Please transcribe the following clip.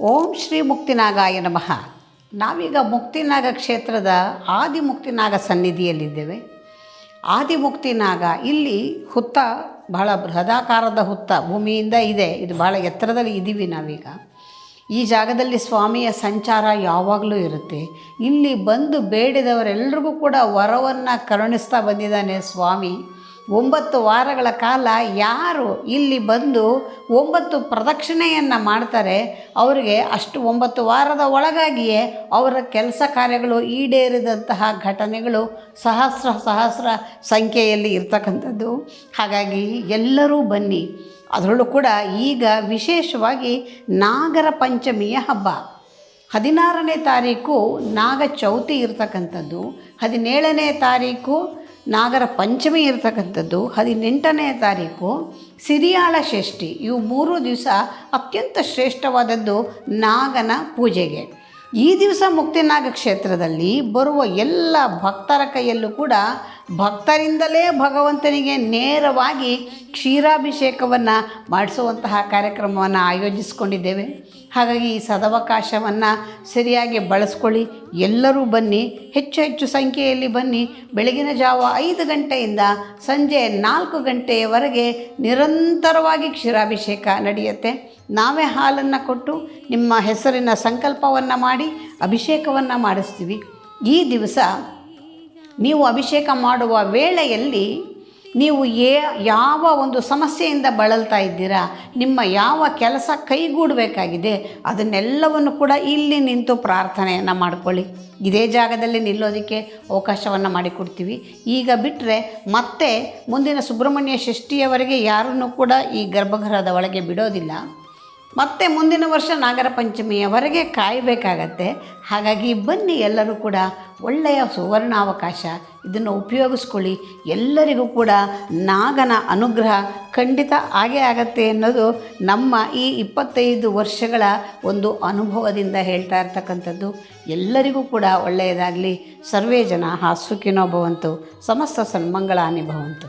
ಓಂ ಶ್ರೀ ಮುಕ್ತಿನಾಗಾಯ ನಮಃ. ನಾವೀಗ ಮುಕ್ತಿನಾಗ ಕ್ಷೇತ್ರದ ಆದಿಮುಕ್ತಿನಾಗ ಸನ್ನಿಧಿಯಲ್ಲಿದ್ದೇವೆ. ಆದಿಮುಕ್ತಿನಾಗ ಇಲ್ಲಿ ಹುತ್ತ ಬಹಳ ಬೃಹದಾಕಾರದ ಹುತ್ತ ಭೂಮಿಯಿಂದ ಇದೆ. ಇದು ಬಹಳ ಎತ್ತರದಲ್ಲಿ ಇದ್ದೀವಿ ನಾವೀಗ. ಈ ಜಾಗದಲ್ಲಿ ಸ್ವಾಮಿಯ ಸಂಚಾರ ಯಾವಾಗಲೂ ಇರುತ್ತೆ. ಇಲ್ಲಿ ಬಂದು ಬೇಡಿದವರೆಲ್ಲರಿಗೂ ಕೂಡ ವರವನ್ನು ಕರುಣಿಸ್ತಾ ಬಂದಿದ್ದಾನೆ ಸ್ವಾಮಿ. 9 ವಾರಗಳ ಕಾಲ ಯಾರು ಇಲ್ಲಿ ಬಂದು 9 ಪ್ರದಕ್ಷಿಣೆಯನ್ನು ಮಾಡ್ತಾರೆ ಅವರಿಗೆ ಅಷ್ಟು 9 ವಾರದ ಒಳಗಾಗಿಯೇ ಅವರ ಕೆಲಸ ಕಾರ್ಯಗಳು ಈಡೇರಿದಂತಹ ಘಟನೆಗಳು ಸಹಸ್ರ ಸಂಖ್ಯೆಯಲ್ಲಿ ಇರ್ತಕ್ಕಂಥದ್ದು. ಹಾಗಾಗಿ ಎಲ್ಲರೂ ಬನ್ನಿ. ಅದರಲ್ಲೂ ಕೂಡ ಈಗ ವಿಶೇಷವಾಗಿ ನಾಗರ ಪಂಚಮಿಯ ಹಬ್ಬ. 16ನೇ ತಾರೀಕು ನಾಗ ಚೌತಿ ಇರ್ತಕ್ಕಂಥದ್ದು, 17ನೇ ತಾರೀಕು ನಾಗರ ಪಂಚಮಿ ಇರ್ತಕ್ಕಂಥದ್ದು, 18ನೇ ತಾರೀಕು ಸಿರಿಯಾಳ ಷಷ್ಠಿ. ಇವು 3 ದಿವಸ ಅತ್ಯಂತ ಶ್ರೇಷ್ಠವಾದದ್ದು ನಾಗನ ಪೂಜೆಗೆ. ಈ ದಿವಸ ಮುಕ್ತಿನಾಗ ಕ್ಷೇತ್ರದಲ್ಲಿ ಬರುವ ಎಲ್ಲ ಭಕ್ತರ ಕೈಯಲ್ಲೂ ಕೂಡ ಭಕ್ತರಿಂದಲೇ ಭಗವಂತನಿಗೆ ನೇರವಾಗಿ ಕ್ಷೀರಾಭಿಷೇಕವನ್ನು ಮಾಡಿಸುವಂತಹ ಕಾರ್ಯಕ್ರಮವನ್ನು ಆಯೋಜಿಸಿಕೊಂಡಿದ್ದೇವೆ. ಹಾಗಾಗಿ ಈ ಸದವಕಾಶವನ್ನು ಸರಿಯಾಗಿ ಬಳಸ್ಕೊಳ್ಳಿ. ಎಲ್ಲರೂ ಬನ್ನಿ, ಹೆಚ್ಚು ಸಂಖ್ಯೆಯಲ್ಲಿ ಬನ್ನಿ. ಬೆಳಗಿನ ಜಾವ 5 ಗಂಟೆಯಿಂದ ಸಂಜೆ 4 ಗಂಟೆಯವರೆಗೆ ನಿರಂತರವಾಗಿ ಕ್ಷೀರಾಭಿಷೇಕ ನಡೆಯುತ್ತೆ. ನಾವೇ ಹಾಲನ್ನು ಕೊಟ್ಟು ನಿಮ್ಮ ಹೆಸರಿನ ಸಂಕಲ್ಪವನ್ನು ಮಾಡಿ ಅಭಿಷೇಕವನ್ನು ಮಾಡಿಸ್ತೀವಿ. ಈ ದಿವಸ ನೀವು ಅಭಿಷೇಕ ಮಾಡುವ ವೇಳೆಯಲ್ಲಿ ನೀವು ಯಾವ ಒಂದು ಸಮಸ್ಯೆಯಿಂದ ಬಳಲ್ತಾ ಇದ್ದೀರಾ, ನಿಮ್ಮ ಯಾವ ಕೆಲಸ ಕೈಗೂಡಬೇಕಾಗಿದೆ ಅದನ್ನೆಲ್ಲವನ್ನು ಕೂಡ ಇಲ್ಲಿ ನಿಂತು ಪ್ರಾರ್ಥನೆಯನ್ನು ಮಾಡಿಕೊಳ್ಳಿ. ಇದೇ ಜಾಗದಲ್ಲಿ ನಿಲ್ಲೋದಕ್ಕೆ ಅವಕಾಶವನ್ನು ಮಾಡಿಕೊಡ್ತೀವಿ. ಈಗ ಬಿಟ್ಟರೆ ಮತ್ತೆ ಮುಂದಿನ ಸುಬ್ರಹ್ಮಣ್ಯ ಷಷ್ಠಿಯವರೆಗೆ ಯಾರನ್ನು ಕೂಡ ಈ ಗರ್ಭಗೃಹದ ಒಳಗೆ ಬಿಡೋದಿಲ್ಲ. ಮತ್ತು ಮುಂದಿನ ವರ್ಷ ನಾಗರ ಪಂಚಮಿಯವರೆಗೆ ಕಾಯಬೇಕಾಗತ್ತೆ. ಹಾಗಾಗಿ ಬನ್ನಿ, ಎಲ್ಲರೂ ಕೂಡ ಒಳ್ಳೆಯ ಸುವರ್ಣಾವಕಾಶ, ಇದನ್ನು ಉಪಯೋಗಿಸ್ಕೊಳ್ಳಿ. ಎಲ್ಲರಿಗೂ ಕೂಡ ನಾಗನ ಅನುಗ್ರಹ ಖಂಡಿತ ಆಗೇ ಆಗತ್ತೆ ಅನ್ನೋದು ನಮ್ಮ ಈ 25 ವರ್ಷಗಳ ಒಂದು ಅನುಭವದಿಂದ ಹೇಳ್ತಾ ಇರ್ತಕ್ಕಂಥದ್ದು. ಎಲ್ಲರಿಗೂ ಕೂಡ ಒಳ್ಳೆಯದಾಗಲಿ. ಸರ್ವೇ ಜನ ಸುಖಿನೋ ಭವಂತು. ಸಮಸ್ತ ಸನ್ಮಂಗಳಾನಿ ಭವಂತು.